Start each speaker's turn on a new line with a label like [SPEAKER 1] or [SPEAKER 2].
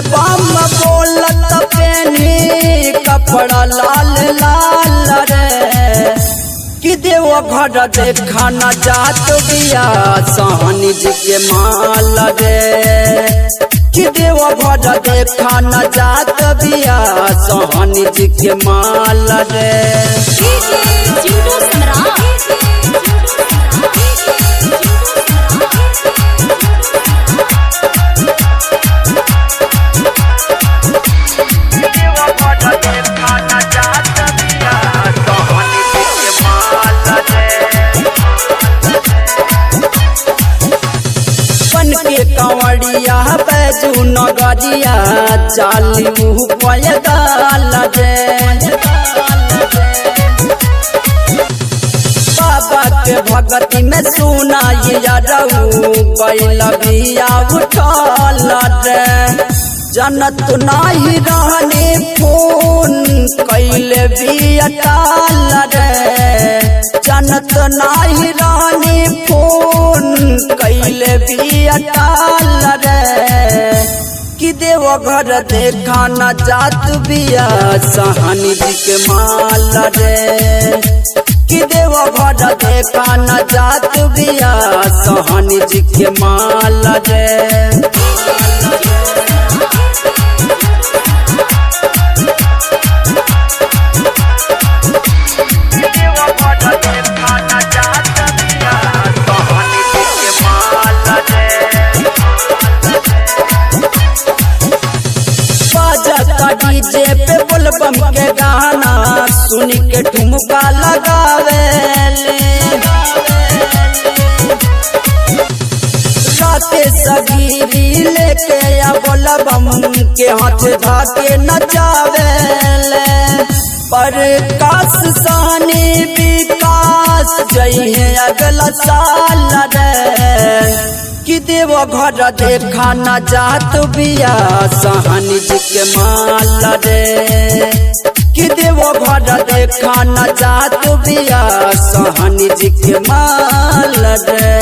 [SPEAKER 1] बम बोलत पेनी कपड़ा लाल लाल रे कि देव घर देखा न जात बिया सहनी जी के माल रे कि देव घर देखा न जात बिया सहनी जी के माल रे। कंवरिया बैजू नगरिया चाली मुँह पैदाल रे बाबा के भगती में सुनाइया रहू बैलबिया उठल रे जनत नाही रहने फोन कैले बिया टाल रे जनत नाही रहने फोन कैले बिया टाल रे कि देव घर देखा न जात बिया सहनी जी के माल रे कि देव घर देखा न जात बिया सहनी जी के माल रे। डीजे पे बोलबम के गाना सुन के ठुमका लगावे राते सगीरी लेके या बोलबम के हाथ धाके नचावे पर काश सानी विकास जइहे अगला साल रे कि देव घर देखा न जात बिया सहनी जी के माल रे कि देव घर देखा न जात बिया सहनी जी के माल रे।